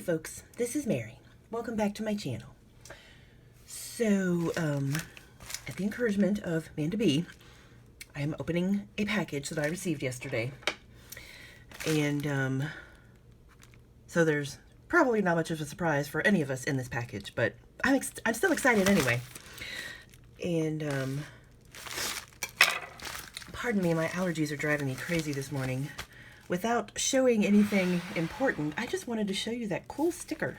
folks, this is Mary. Welcome back to my channel. So, at the encouragement of Manda B, I am opening a package that I received yesterday. And, so there's probably not much of a surprise for any of us in this package, but I'm still excited anyway. And, pardon me, my allergies are driving me crazy this morning. Without showing anything important, I just wanted to show you that cool sticker.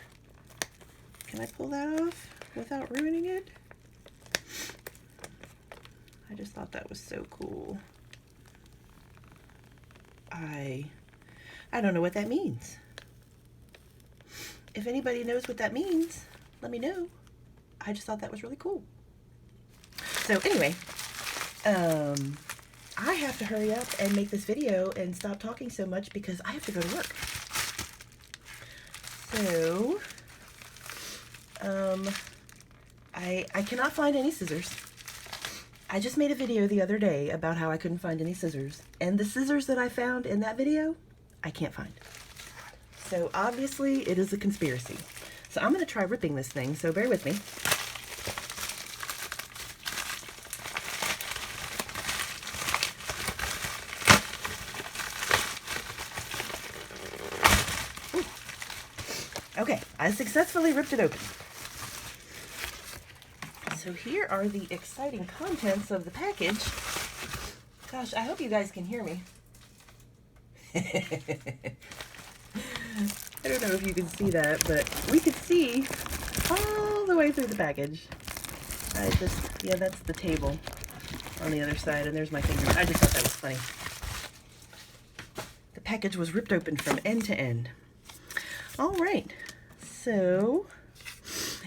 Can I pull that off without ruining it? I just thought that was so cool. I don't know what that means. If anybody knows what that means, let me know. I just thought that was really cool. So anyway, I have to hurry up and make this video and stop talking so much because I have to go to work. So, I cannot find any scissors. I just made a video the other day about how I couldn't find any scissors. And the scissors that I found in that video, I can't find. So obviously it is a conspiracy. So I'm going to try ripping this thing, so bear with me. Okay, I successfully ripped it open. So here are the exciting contents of the package. Gosh, I hope you guys can hear me. I don't know if you can see that, but we can see all the way through the package. Yeah, that's the table on the other side, and there's my fingers. I just thought that was funny. The package was ripped open from end to end. All right, so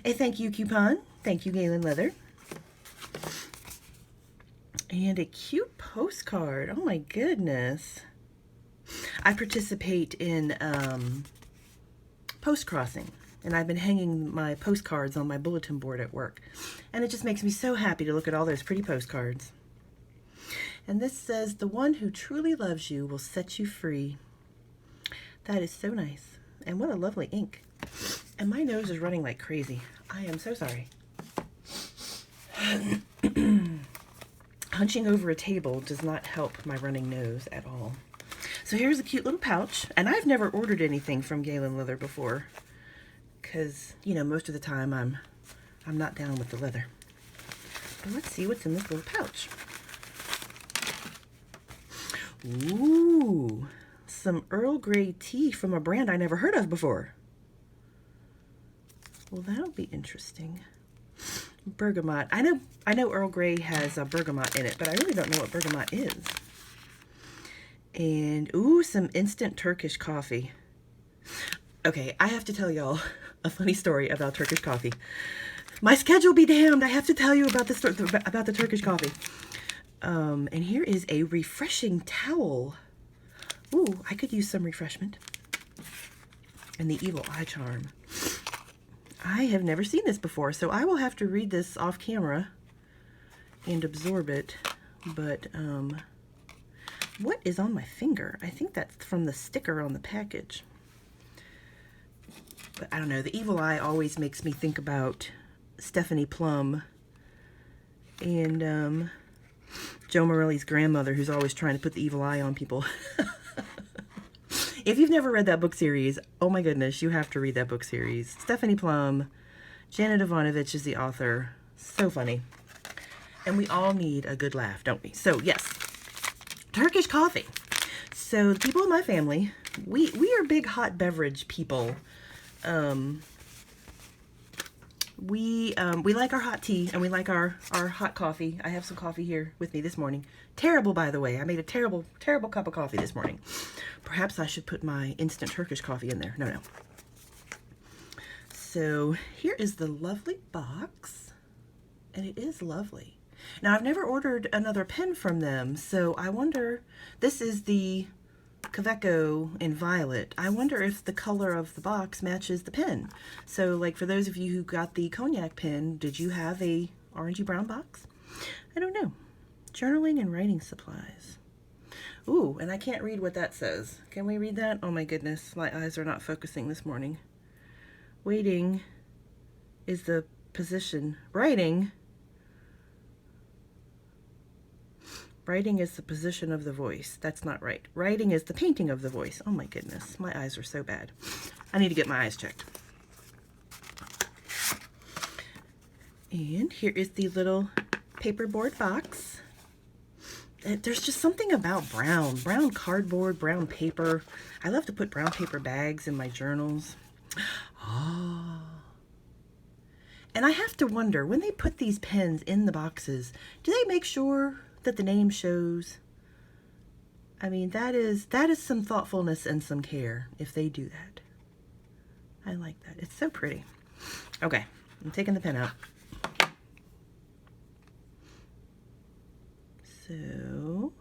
a thank you coupon. Thank you, Galen Leather. And a cute postcard. Oh my goodness. I participate in post crossing, and I've been hanging my postcards on my bulletin board at work. And it just makes me so happy to look at all those pretty postcards. And this says, "The one who truly loves you will set you free." That is so nice. And what a lovely ink. And my nose is running like crazy. I am so sorry. Hunching over a table does not help my running nose at all. So here's a cute little pouch. And I've never ordered anything from Galen Leather before, because, you know, most of the time I'm not down with the leather. But let's see what's in this little pouch. Ooh, some Earl Grey tea from a brand I never heard of before. Well, that'll be interesting. Bergamot. I know Earl Grey has a bergamot in it, but I really don't know what bergamot is. And ooh, some instant Turkish coffee. Okay, I have to tell y'all a funny story about Turkish coffee. My schedule be damned. I have to tell you about the Turkish coffee. And here is a refreshing towel. Ooh, I could use some refreshment. And the evil eye charm. I have never seen this before, so I will have to read this off camera and absorb it. But, what is on my finger? I think that's from the sticker on the package. But I don't know, the evil eye always makes me think about Stephanie Plum and, Joe Morelli's grandmother, who's always trying to put the evil eye on people. If you've never read that book series, oh my goodness, you have to read that book series. Stephanie Plum, Janet Ivanovich is the author. So funny. And we all need a good laugh, don't we? So yes, Turkish coffee. So the people in my family, we are big hot beverage people. We like our hot tea, and we like our hot coffee. I have some coffee here with me this morning. Terrible, by the way. I made a terrible, terrible cup of coffee this morning. Perhaps I should put my instant Turkish coffee in there. No. So here is the lovely box, and it is lovely. Now, I've never ordered another pen from them, so I wonder, this is the Kaweco in violet. I wonder if the color of the box matches the pen. So, like, for those of you who got the cognac pen, did you have a orangey brown box? I don't know. Journaling and writing supplies. Ooh, and I can't read what that says. Can we read that? Oh my goodness, my eyes are not focusing this morning. Waiting is the position. Writing is the position of the voice. That's not right. Writing is the painting of the voice. Oh my goodness, my eyes are so bad. I need to get my eyes checked. And here is the little paperboard box. There's just something about brown cardboard, brown paper. I love to put brown paper bags in my journals. Oh. And I have to wonder, when they put these pens in the boxes, do they make sure that the name shows? I mean, that is some thoughtfulness and some care if they do that. I like that. It's so pretty. Okay, I'm taking the pen out. So,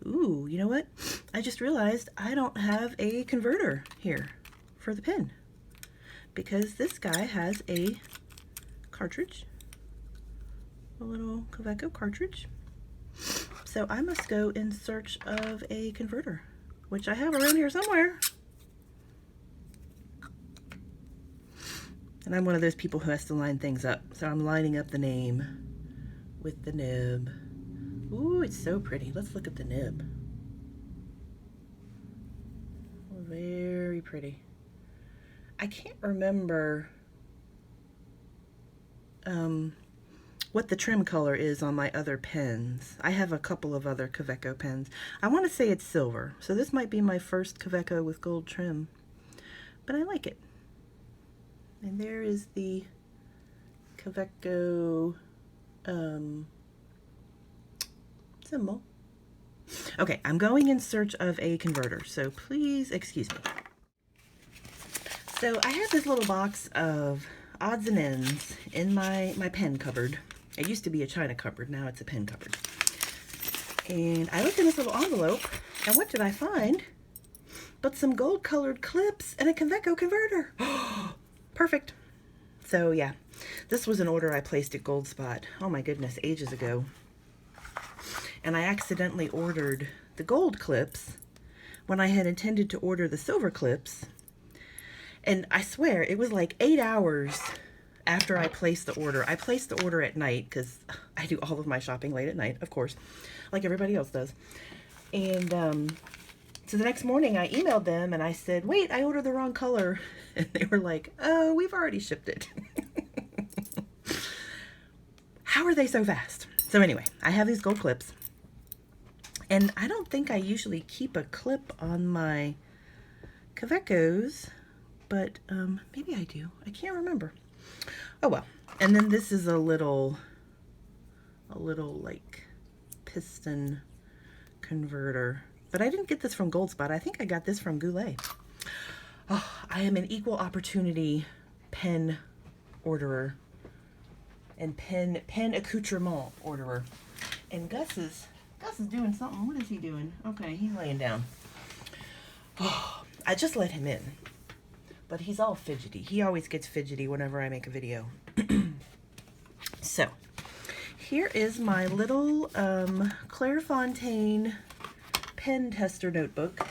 ooh, you know what? I just realized I don't have a converter here for the pen, because this guy has a cartridge, a little Kaweco cartridge. So I must go in search of a converter, which I have around here somewhere. And I'm one of those people who has to line things up. So I'm lining up the name with the nib. Ooh, it's so pretty. Let's look at the nib. Very pretty. I can't remember what the trim color is on my other pens. I have a couple of other Kaweco pens. I want to say it's silver, so this might be my first Kaweco with gold trim, but I like it. And there is the Kaweco symbol. Okay, I'm going in search of a converter, so please excuse me. So I have this little box of odds and ends in my pen cupboard. It used to be a china cupboard, now it's a pen cupboard. And I looked in this little envelope, and what did I find but some gold colored clips and a Kaweco converter. Perfect. So yeah, this was an order I placed at Gold Spot, oh my goodness, ages ago. And I accidentally ordered the gold clips when I had intended to order the silver clips. And I swear, it was like 8 hours after I placed the order. I placed the order at night because I do all of my shopping late at night, of course, like everybody else does. And so the next morning I emailed them and I said, wait, I ordered the wrong color. And they were like, oh, we've already shipped it. How are they so fast? So anyway, I have these gold clips. And I don't think I usually keep a clip on my Kawecos, but maybe I do. I can't remember. Oh well. And then this is a little like piston converter. But I didn't get this from Gold Spot. I think I got this from Goulet. Oh, I am an equal opportunity pen orderer and pen accoutrement orderer. And Gus is doing something. What is he doing? Okay, he's laying down. Oh, I just let him in. But he's all fidgety. He always gets fidgety whenever I make a video. So, here is my little Clairefontaine pen tester notebook.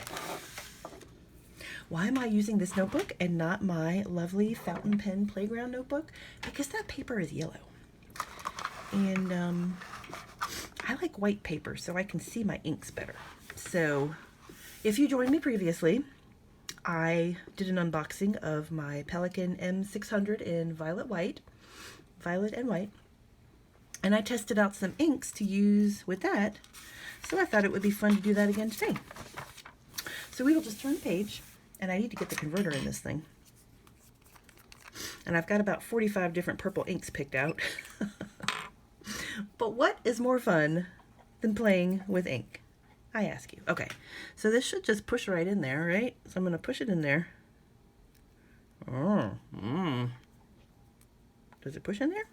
Why am I using this notebook and not my lovely fountain pen playground notebook? Because that paper is yellow. And I like white paper so I can see my inks better. So, if you joined me previously, I did an unboxing of my Pelikan M600 in violet and white, and I tested out some inks to use with that, so I thought it would be fun to do that again today. So we will just turn the page, and I need to get the converter in this thing. And I've got about 45 different purple inks picked out. But what is more fun than playing with ink? I ask you. Okay, so this should just push right in there, right? So I'm going to push it in there. Does it push in there?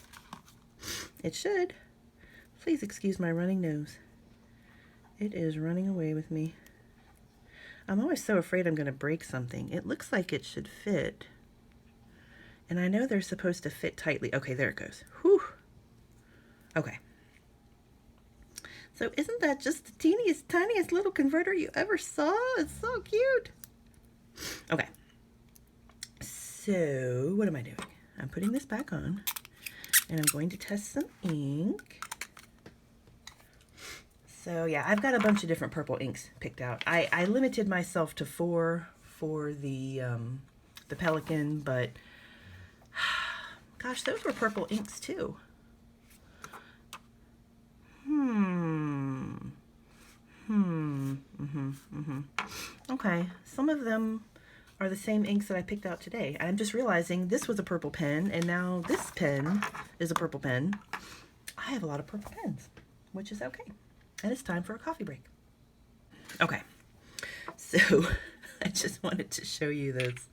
It should. Please excuse my running nose. It is running away with me. I'm always so afraid I'm going to break something. It looks like it should fit. And I know they're supposed to fit tightly. Okay, there it goes. Whew. Okay. So isn't that just the teeniest, tiniest little converter you ever saw? It's so cute. Okay. So what am I doing? I'm putting this back on and I'm going to test some ink. So yeah, I've got a bunch of different purple inks picked out. I limited myself to 4 for the Pelican, but gosh, those were purple inks too. Okay, some of them are the same inks that I picked out today. I'm just realizing this was a purple pen, and now this pen is a purple pen. I have a lot of purple pens, which is okay. And it's time for a coffee break. Okay, so I just wanted to show you this.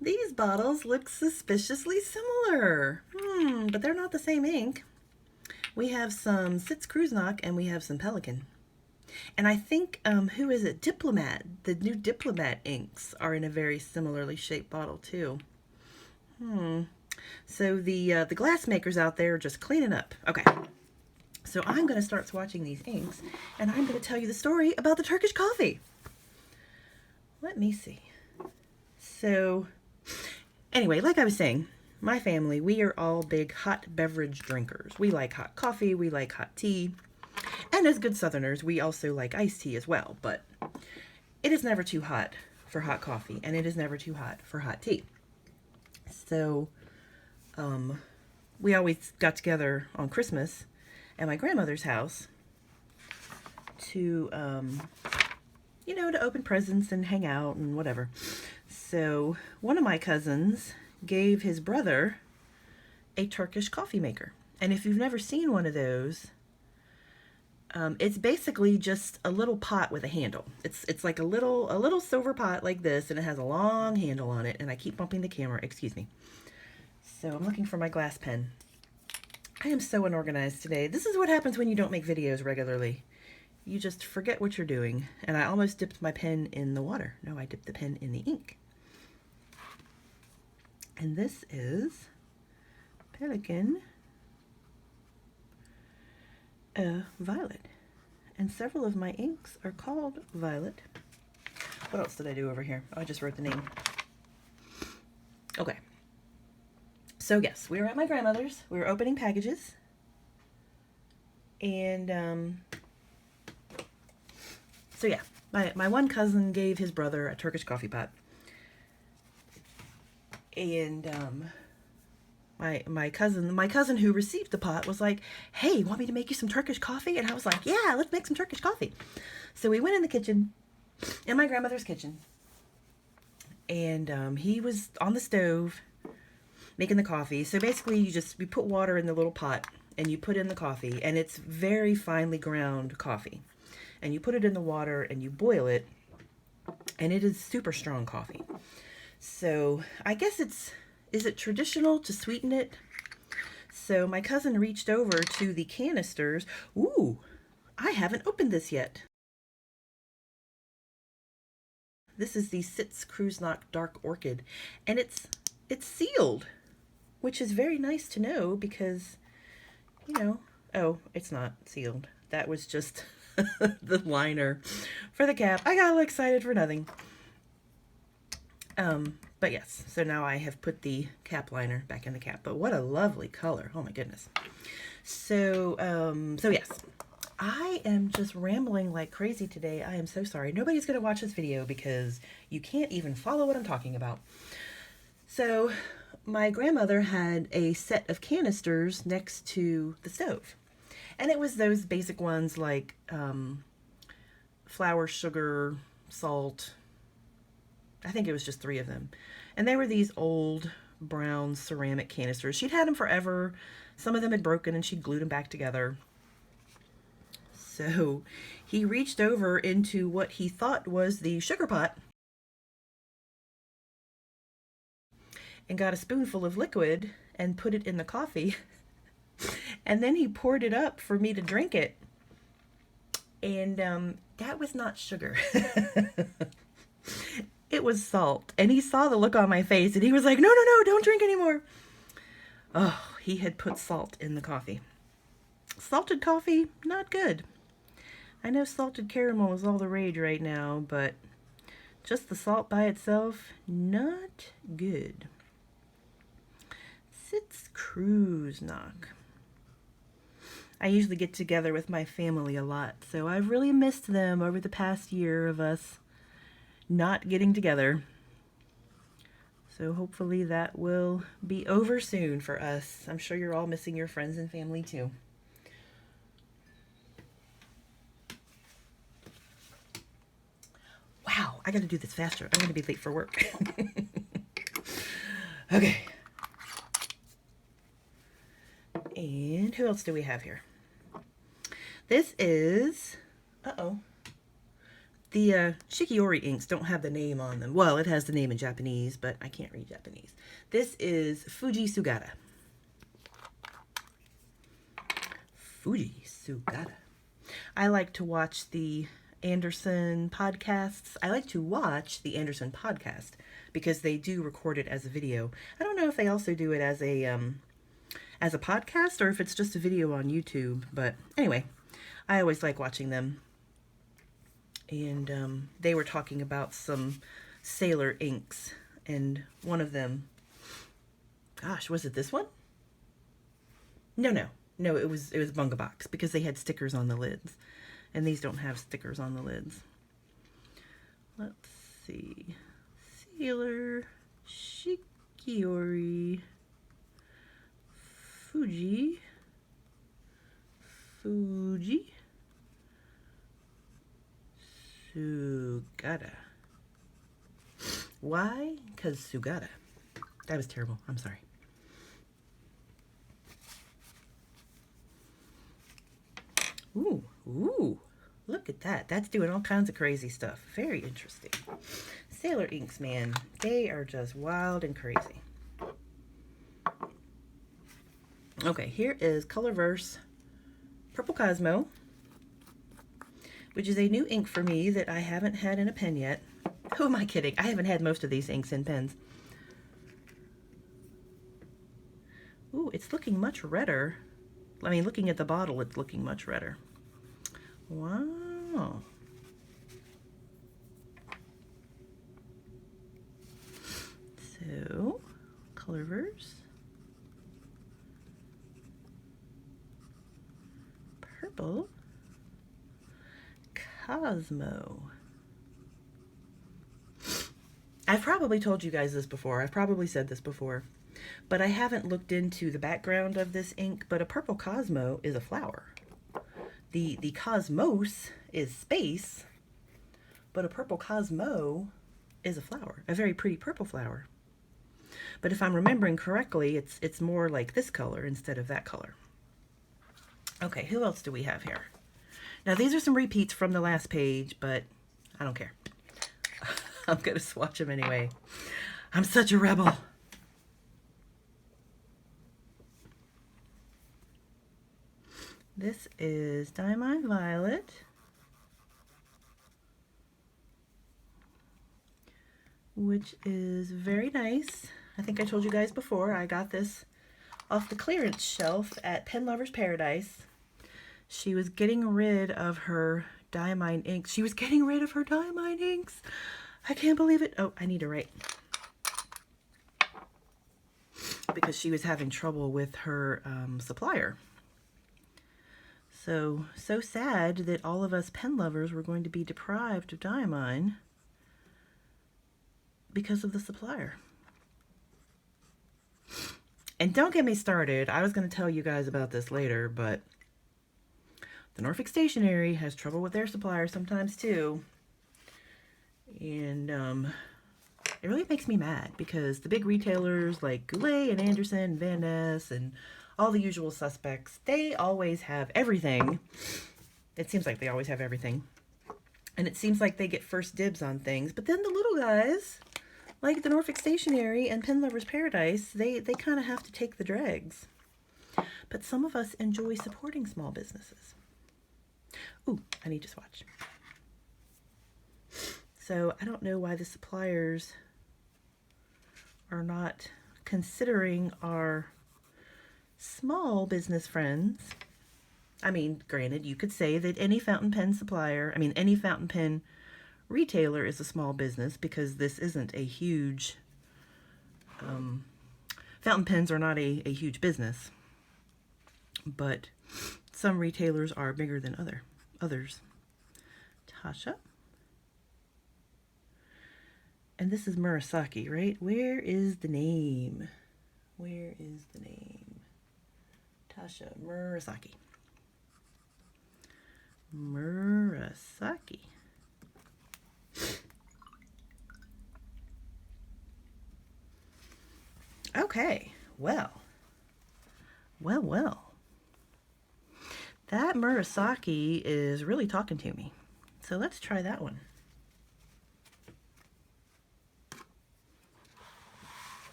These bottles look suspiciously similar. But they're not the same ink. We have some Sitz Kruznak and we have some Pelikan. And I think, who is it? Diplomat. The new Diplomat inks are in a very similarly shaped bottle too. So the glass makers out there are just cleaning up. Okay. So I'm going to start swatching these inks, and I'm going to tell you the story about the Turkish coffee. Let me see. So, anyway, like I was saying, my family, we are all big hot beverage drinkers. We like hot coffee, we like hot tea, and as good Southerners, we also like iced tea as well, but it is never too hot for hot coffee, and it is never too hot for hot tea. So, we always got together on Christmas at my grandmother's house to, you know, to open presents and hang out and whatever. So one of my cousins gave his brother a Turkish coffee maker. And if you've never seen one of those, it's basically just a little pot with a handle. It's like a little silver pot like this, and it has a long handle on it. And I keep bumping the camera, excuse me. So I'm looking for my glass pen. I am so unorganized today. This is what happens when you don't make videos regularly. You just forget what you're doing. And I almost dipped my pen in the water. No, I dipped the pen in the ink. And this is Pelikan Violet. And several of my inks are called Violet. What else did I do over here? Oh, I just wrote the name. Okay. So yes, we were at my grandmother's. We were opening packages. And so yeah, my one cousin gave his brother a Turkish coffee pot. And my cousin who received the pot was like, "Hey, want me to make you some Turkish coffee?" And I was like, "Yeah, let's make some Turkish coffee." So we went in the kitchen, in my grandmother's kitchen. And he was on the stove making the coffee. So basically you put water in the little pot and you put in the coffee, and it's very finely ground coffee. And you put it in the water and you boil it, and it is super strong coffee. So I guess is it traditional to sweeten it? So my cousin reached over to the canisters. Ooh, I haven't opened this yet. This is the Sitz Kruznak Dark Orchid, and it's sealed, which is very nice to know because, you know, oh, it's not sealed. That was just the liner for the cap. I got a little excited for nothing. But yes, so now I have put the cap liner back in the cap. But what a lovely color. Oh my goodness. So, so yes, I am just rambling like crazy today. I am so sorry. Nobody's going to watch this video because you can't even follow what I'm talking about. So my grandmother had a set of canisters next to the stove. And it was those basic ones like flour, sugar, salt. I think it was just 3 of them. And they were these old brown ceramic canisters. She'd had them forever. Some of them had broken and she'd glued them back together. So he reached over into what he thought was the sugar pot and got a spoonful of liquid and put it in the coffee. And then he poured it up for me to drink it. And that was not sugar. It was salt. And he saw the look on my face and he was like, "No, no, no, don't drink anymore." Oh, he had put salt in the coffee. Salted coffee, not good. I know salted caramel is all the rage right now, but Just the salt by itself, not good. Sitz Cruise knock. I usually get together with my family a lot, so I've really missed them over the past year of us not getting together. So hopefully that will be over soon for us. I'm sure you're all missing your friends and family too. Wow, I gotta do this faster. I'm gonna be late for work. Okay. And who else do we have here? This is, the Shikiori inks don't have the name on them. Well, it has the name in Japanese, but I can't read Japanese. This is Fuji Sugata. Fuji Sugata. I like to watch the Anderson podcasts. I like to watch the Anderson podcast because they do record it as a video. I don't know if they also do it as a podcast or if it's just a video on YouTube, but anyway, I always like watching them. And they were talking about some sailor inks, and one of them, gosh, was it this one? No, it was Bunga Box, because they had stickers on the lids, and these don't have stickers on the lids. Let's see. Sailor, Shikiori, Fuji, Sugata. Why? Because Sugata. That was terrible. I'm sorry. Ooh, look at that. That's doing all kinds of crazy stuff. Very interesting. Sailor inks, man. They are just wild and crazy. Okay, here is Colorverse Purple Cosmo, which is a new ink for me that I haven't had in a pen yet. Who am I kidding? I haven't had most of these inks in pens. Ooh, it's looking much redder. I mean, looking at the bottle, it's looking much redder. Wow. So, Colorverse. Purple Cosmo. I've probably told you guys this before. I've probably said this before, but I haven't looked into the background of this ink, but a purple Cosmo is a flower. The cosmos is space, but a purple Cosmo is a flower, a very pretty purple flower. But if I'm remembering correctly, it's more like this color instead of that color. Okay, who else do we have here? Now, these are some repeats from the last page, but I don't care. I'm going to swatch them anyway. I'm such a rebel. This is Diamond Violet. Which is very nice. I think I told you guys before, I got this off the clearance shelf at Pen Lovers Paradise. She was getting rid of her diamine inks. She was getting rid of her diamine inks. I can't believe it. Oh, I need to write. Because she was having trouble with her supplier. So sad that all of us pen lovers were going to be deprived of diamine because of the supplier. And don't get me started. I was going to tell you guys about this later, but the Norfolk Stationery has trouble with their suppliers sometimes too. And it really makes me mad because the big retailers like Goulet and Anderson and Van Ness and all the usual suspects, they always have everything. It seems like they always have everything. And it seems like they get first dibs on things. But then the little guys, like the Norfolk Stationery and Pen Lovers Paradise, they kind of have to take the dregs. But some of us enjoy supporting small businesses. Ooh, I need to swatch. So I don't know why the suppliers are not considering our small business friends. I mean, granted, you could say that any fountain pen supplier, any fountain pen retailer is a small business because this isn't a huge, fountain pens are not a huge business, but some retailers are bigger than others. Taccia. And this is Murasaki, right? Where is the name? Where is the name? Taccia Murasaki. Murasaki. Okay, well. That Murasaki is really talking to me. So let's try that one.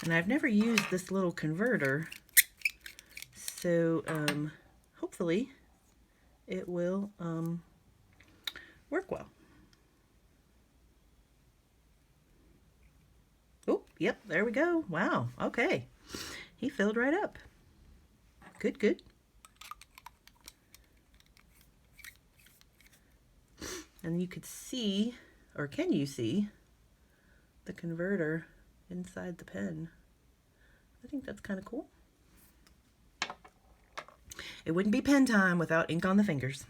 And I've never used this little converter, so hopefully it will work well. Oh, yep, there we go. Wow, okay. He filled right up. Good, good. And you could see, or can you see, the converter inside the pen. I think that's kind of cool. It wouldn't be pen time without ink on the fingers.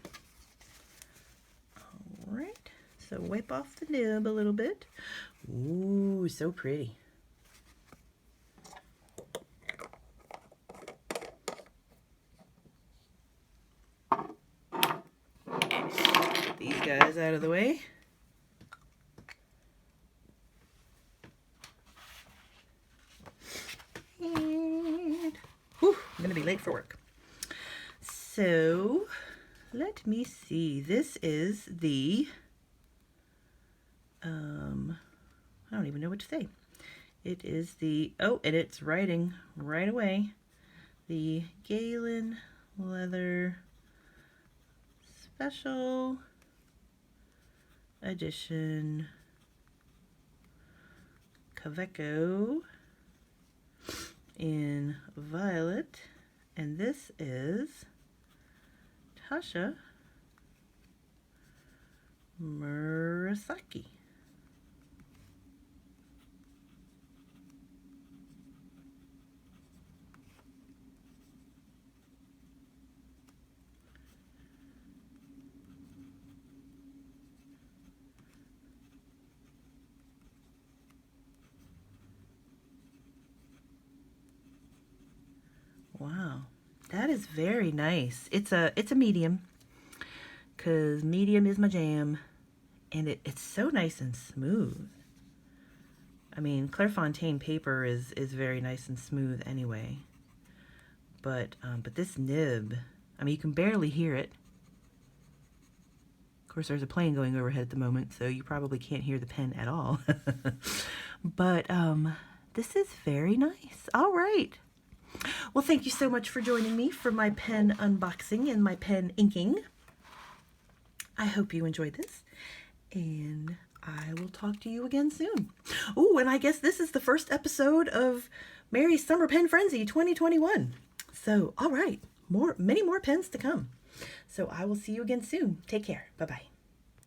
All right, so wipe off the nib a little bit. Ooh, so pretty. Get these guys out of the way. Whew, I'm going to be late for work. So, let me see. This is the, I don't even know what to say. It is the, oh, and it's writing right away. The Galen Leather Special Edition Kaweco in violet, and this is Taccia Muraski. Wow, that is very nice. It's a medium, because medium is my jam, and it's so nice and smooth. I mean, Clairefontaine paper is very nice and smooth anyway, but this nib, I mean, you can barely hear it. Of course, there's a plane going overhead at the moment, so you probably can't hear the pen at all. But this is very nice. All right. Well, thank you so much for joining me for my pen unboxing and my pen inking. I hope you enjoyed this, and I will talk to you again soon. Oh, and I guess this is the first episode of Mary's Summer Pen Frenzy 2021. So, all right, many more pens to come. So I will see you again soon. Take care. Bye-bye.